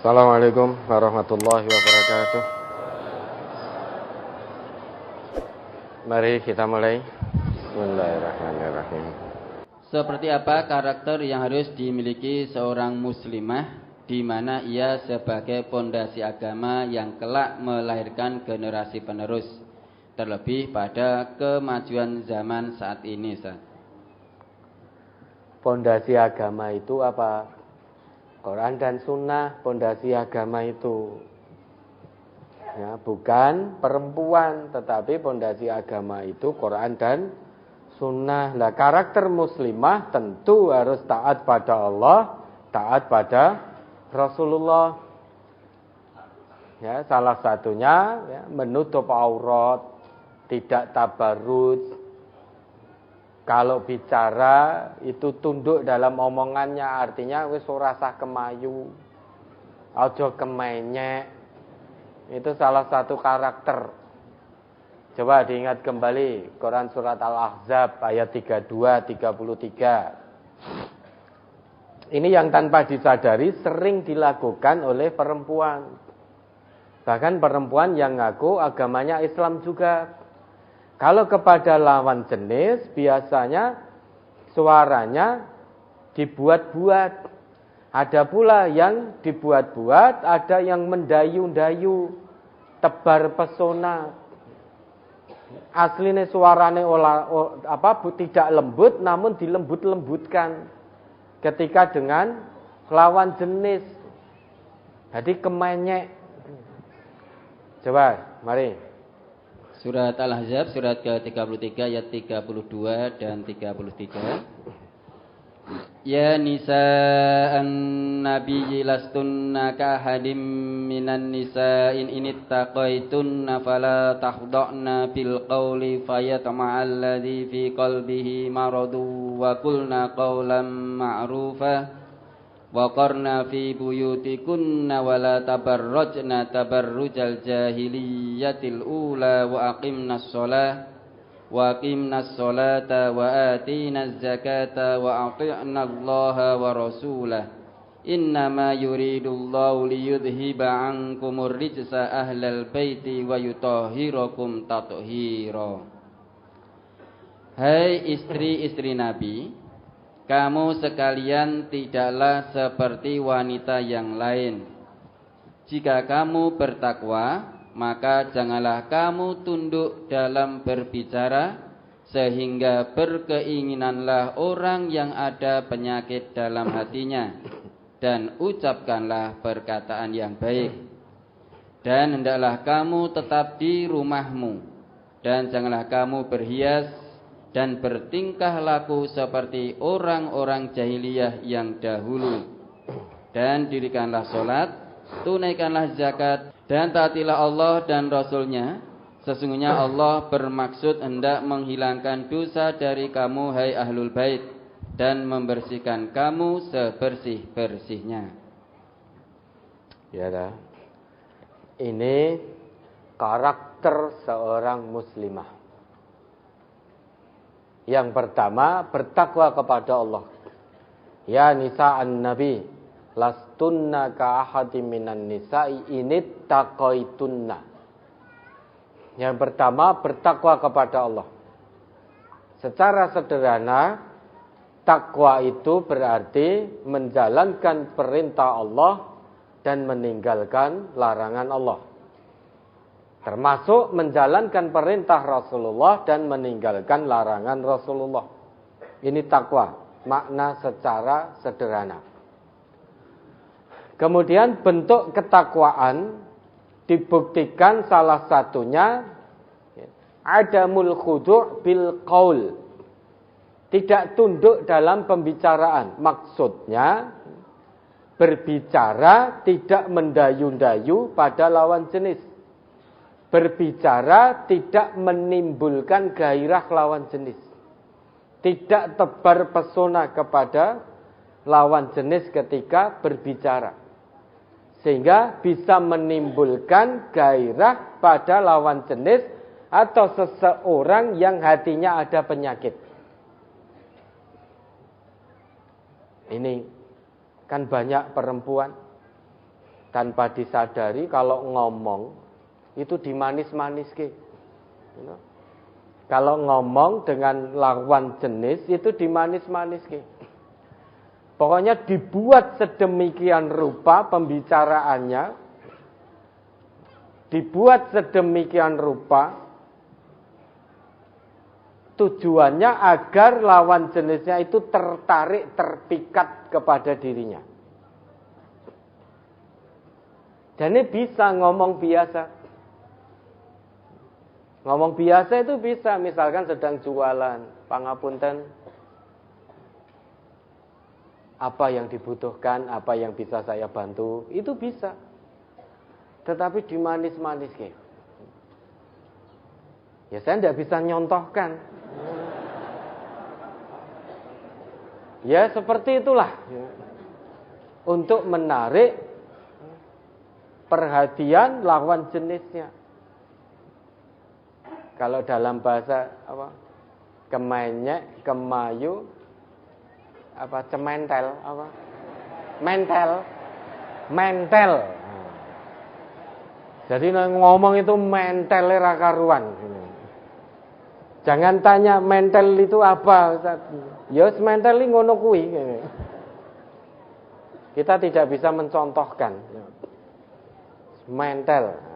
Assalamualaikum warahmatullahi wabarakatuh. Mari kita mulai. Bismillahirrahmanirrahim. Seperti apa karakter yang harus dimiliki seorang muslimah di mana ia sebagai pondasi agama yang kelak melahirkan generasi penerus, terlebih pada kemajuan zaman saat ini, Ustaz? Pondasi agama itu apa? Quran dan Sunnah, pondasi agama itu. Ya, bukan perempuan, tetapi pondasi agama itu Quran dan Sunnah. Lah, karakter muslimah tentu harus taat pada Allah, taat pada Rasulullah. Ya, salah satunya ya, menutup aurat, tidak tabarruj. Kalau bicara itu tunduk dalam omongannya, artinya wis ora sah kemayu, aja kemenyek. Itu salah satu karakter. Coba diingat kembali Quran surat Al-Ahzab ayat 32, 33. Ini yang tanpa disadari sering dilakukan oleh perempuan. Bahkan perempuan yang ngaku agamanya Islam juga. Kalau kepada lawan jenis, biasanya suaranya dibuat-buat. Ada pula yang dibuat-buat, ada yang mendayu-dayu, tebar pesona. Aslinya suaranya tidak lembut, namun dilembut-lembutkan ketika dengan lawan jenis. Jadi kemenyek. Coba, mari. Surat Al-Ahzab, surat ke-33, ayat 32 dan 33. Ya nisa'an nabiyyi lastunna kahadim minan nisa'in inittaqaitunna fala takhda'na bil qawli fayatama'alladzi fi qalbihi maradu wa qulna qawlan ma'rufa wa qarna fi buyutikunna wa la tabarrajna tabarrujal jahiliyatil ula wa aqimnas sholata wa atinaz zakata wa ati'na Allaha wa rasulah innama yuridullahu liyudhiba 'ankumur rijsa ahlal baiti wa yutahhirakum tathira. Hai istri-istri Nabi, kamu sekalian tidaklah seperti wanita yang lain. Jika kamu bertakwa, maka janganlah kamu tunduk dalam berbicara, sehingga berkeinginanlah orang yang ada penyakit dalam hatinya, dan ucapkanlah perkataan yang baik. Dan hendaklah kamu tetap di rumahmu, dan janganlah kamu berhias dan bertingkah laku seperti orang-orang jahiliyah yang dahulu. Dan dirikanlah sholat, tunaikanlah zakat, dan taatilah Allah dan Rasul-Nya. Sesungguhnya Allah bermaksud hendak menghilangkan dosa dari kamu, hai ahlul bait, dan membersihkan kamu sebersih-bersihnya. Ya dah. Ini karakter seorang muslimah. Yang pertama, bertakwa kepada Allah. Ya nisa'an nabi, lastunna ka ahadim minan nisa'i inittaqaitunna. Yang pertama, bertakwa kepada Allah. Secara sederhana, takwa itu berarti menjalankan perintah Allah dan meninggalkan larangan Allah. Termasuk menjalankan perintah Rasulullah dan meninggalkan larangan Rasulullah. Ini takwa, makna secara sederhana. Kemudian bentuk ketakwaan dibuktikan salah satunya adamul khudu' bil qaul. Tidak tunduk dalam pembicaraan. Maksudnya berbicara tidak mendayu-dayu pada lawan jenis. Berbicara tidak menimbulkan gairah lawan jenis. Tidak tebar pesona kepada lawan jenis ketika berbicara. Sehingga bisa menimbulkan gairah pada lawan jenis atau seseorang yang hatinya ada penyakit. Ini kan banyak perempuan tanpa disadari kalau ngomong itu dimanis-maniske. Kalau ngomong dengan lawan jenis itu dimanis-maniske. Pokoknya dibuat sedemikian rupa pembicaraannya, dibuat sedemikian rupa tujuannya agar lawan jenisnya itu tertarik, terpikat kepada dirinya. Dan ini bisa ngomong biasa. Ngomong biasa itu bisa, misalkan sedang jualan, pangapunten, apa yang dibutuhkan, apa yang bisa saya bantu, itu bisa. Tetapi dimanis-manis kayak. Ya saya tidak bisa nyontohkan. Ya seperti itulah. Untuk menarik perhatian lawan jenisnya. Kalau dalam bahasa apa? Kemenyek, kemayu, apa cementel, apa? Mentel. Jadi ngomong itu mentel ra karuan. Jangan tanya mentel itu apa, Ustaz. Ya mentel iki ngono kuwi. Kita tidak bisa mencontohkan. Mentel.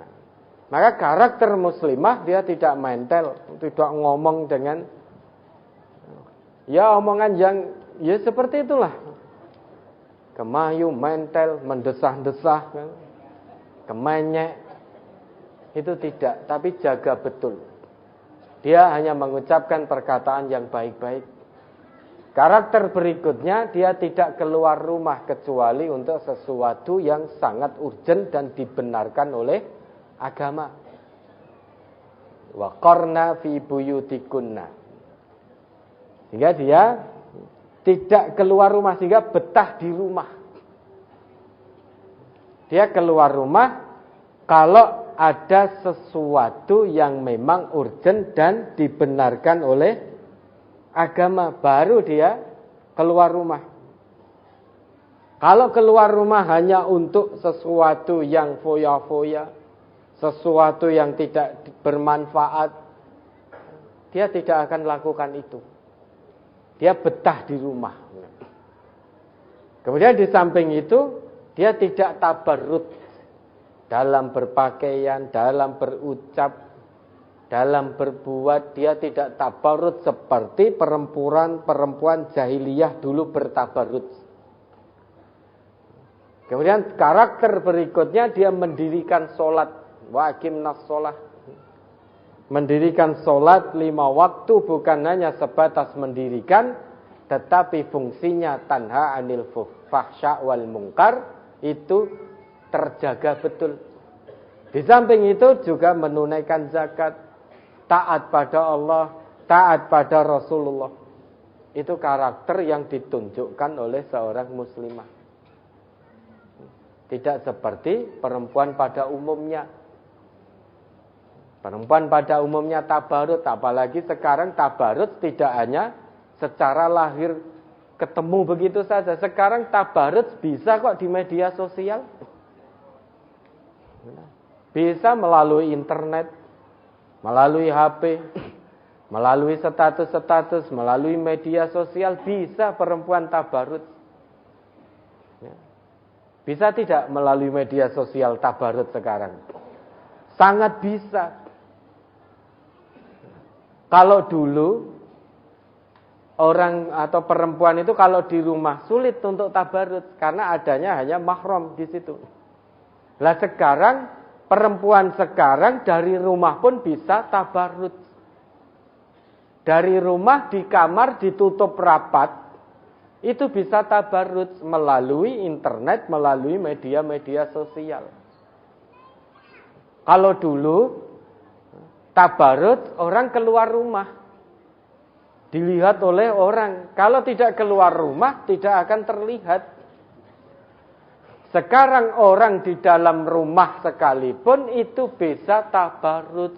Maka karakter muslimah dia tidak mentel, tidak ngomong dengan ya omongan yang ya seperti itulah. Kemayu, mentel, mendesah-desah, kemenyek. Itu tidak, tapi jaga betul. Dia hanya mengucapkan perkataan yang baik-baik. Karakter berikutnya, dia tidak keluar rumah kecuali untuk sesuatu yang sangat urgent dan dibenarkan oleh agama. Wa qarna fi buyutikunna. Sehingga dia tidak keluar rumah, sehingga betah di rumah. Dia keluar rumah kalau ada sesuatu yang memang urgent dan dibenarkan oleh agama, baru dia keluar rumah. Kalau keluar rumah hanya untuk sesuatu yang foya-foya, sesuatu yang tidak bermanfaat, dia tidak akan lakukan itu. Dia betah di rumah. Kemudian di samping itu, dia tidak tabarrut dalam berpakaian, dalam berucap, dalam berbuat. Dia tidak tabarrut seperti perempuan jahiliyah dulu bertabarrut. Kemudian karakter berikutnya, dia mendirikan sholat. Wa aqimnas sholat. Mendirikan sholat 5 waktu bukan hanya sebatas mendirikan, tetapi fungsinya tanha anil fahsya wal munkar itu terjaga betul. Di samping itu juga menunaikan zakat, taat pada Allah, taat pada Rasulullah. Itu karakter yang ditunjukkan oleh seorang muslimah. Tidak seperti perempuan pada umumnya. Perempuan pada umumnya tabarut, apalagi sekarang tabarut tidak hanya secara lahir ketemu begitu saja. Sekarang tabarut bisa kok di media sosial. Bisa melalui internet, melalui HP, melalui status-status, melalui media sosial, bisa perempuan tabarut. Bisa tidak melalui media sosial tabarut sekarang? Sangat bisa. Kalau dulu orang atau perempuan itu kalau di rumah sulit untuk tabarut karena adanya hanya mahram di situ. Lah sekarang perempuan sekarang dari rumah pun bisa tabarut. Dari rumah di kamar ditutup rapat itu bisa tabarut melalui internet, melalui media-media sosial. Kalau dulu tabarut orang keluar rumah, dilihat oleh orang. Kalau tidak keluar rumah tidak akan terlihat. Sekarang orang di dalam rumah sekalipun itu bisa tabarut,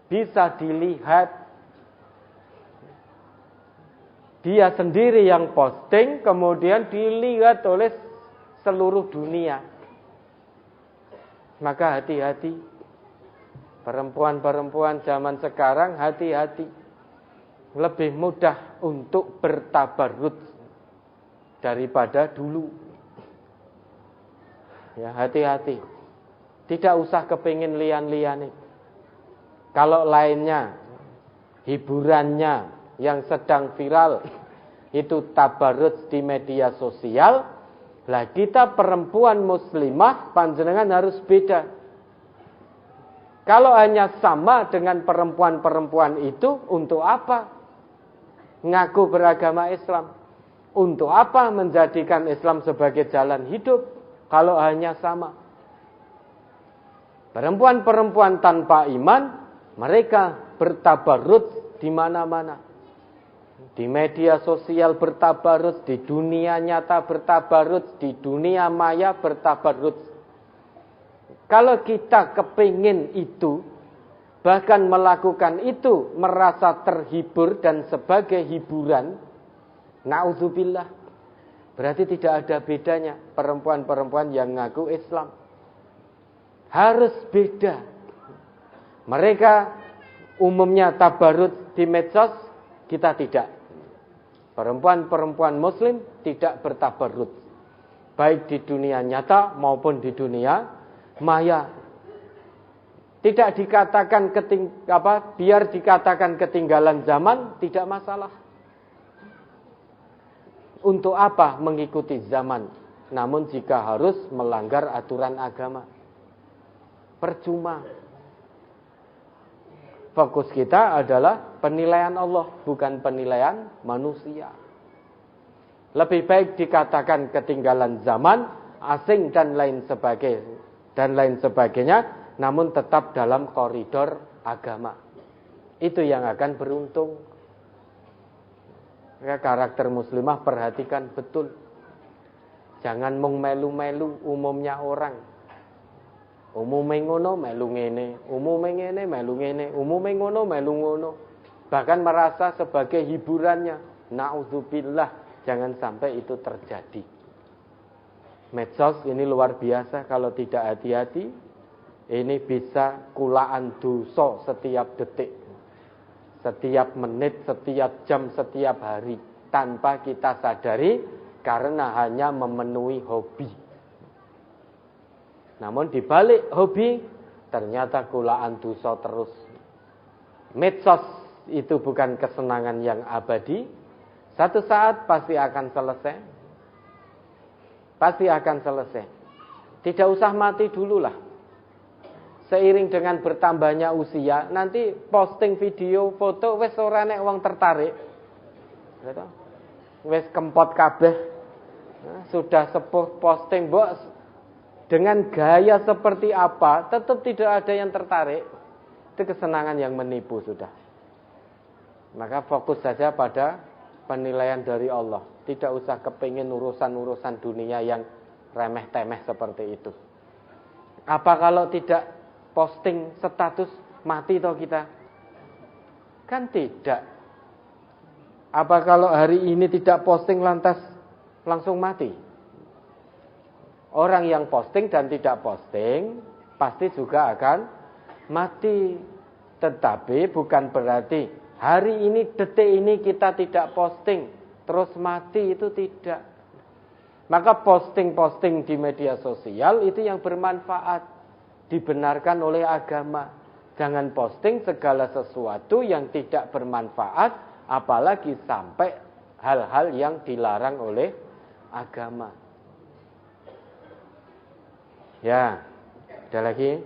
bisa dilihat. Dia sendiri yang posting kemudian dilihat oleh seluruh dunia. Maka hati-hati. Perempuan-perempuan zaman sekarang hati-hati. Lebih mudah untuk bertabarrut daripada dulu. Ya, hati-hati. Tidak usah kepingin lian-lian. Kalau lainnya, hiburannya yang sedang viral itu tabarrut di media sosial, lah kita perempuan muslimah panjenengan harus beda. Kalau hanya sama dengan perempuan-perempuan itu, untuk apa ngaku beragama Islam? Untuk apa menjadikan Islam sebagai jalan hidup kalau hanya sama? Perempuan-perempuan tanpa iman, mereka bertabarrut di mana-mana. Di media sosial bertabarrut, di dunia nyata bertabarrut, di dunia maya bertabarrut. Kalau kita kepingin itu, bahkan melakukan itu, merasa terhibur dan sebagai hiburan, na'udzubillah, berarti tidak ada bedanya perempuan-perempuan yang ngaku Islam. Harus beda. Mereka umumnya tabarrut di medsos, kita tidak. Perempuan-perempuan muslim tidak bertabarrut, baik di dunia nyata maupun di dunia maya. Tidak dikatakan biar dikatakan ketinggalan zaman, tidak masalah. Untuk apa mengikuti zaman? Namun jika harus melanggar aturan agama, percuma. Fokus kita adalah penilaian Allah, bukan penilaian manusia. Lebih baik dikatakan ketinggalan zaman, asing dan lain sebagainya, namun tetap dalam koridor agama. Itu yang akan beruntung. Ya, karakter muslimah perhatikan betul. Jangan mung melu-melu umumnya orang. Umume ngono melu ngene, umume ngene melu ngene, umume ngono melu ngono. Bahkan merasa sebagai hiburannya. Na'udzubillah, jangan sampai itu terjadi. Medsos ini luar biasa, kalau tidak hati-hati ini bisa kulaan dosa setiap detik, setiap menit, setiap jam, setiap hari, tanpa kita sadari, karena hanya memenuhi hobi. Namun di balik hobi, ternyata kulaan dosa terus. Medsos itu bukan kesenangan yang abadi. Satu saat pasti akan selesai. Pasti akan selesai. Tidak usah mati dululah. Seiring dengan bertambahnya usia, nanti posting video, foto, wes ora nek wong tertarik. Wes kempot kabeh. Sudah sepuh posting, mbok dengan gaya seperti apa, tetap tidak ada yang tertarik. Itu kesenangan yang menipu sudah. Maka fokus saja pada penilaian dari Allah. Tidak usah kepingin urusan-urusan dunia yang remeh-temeh seperti itu. Apa kalau tidak posting status, mati toh kita? Kan tidak. Apa kalau hari ini tidak posting lantas langsung mati? Orang yang posting dan tidak posting pasti juga akan mati. Tetapi bukan berarti hari ini, detik ini kita tidak posting terus mati, itu tidak. Maka posting-posting di media sosial itu yang bermanfaat, dibenarkan oleh agama. Jangan posting segala sesuatu yang tidak bermanfaat, apalagi sampai hal-hal yang dilarang oleh agama. Ya, ada lagi?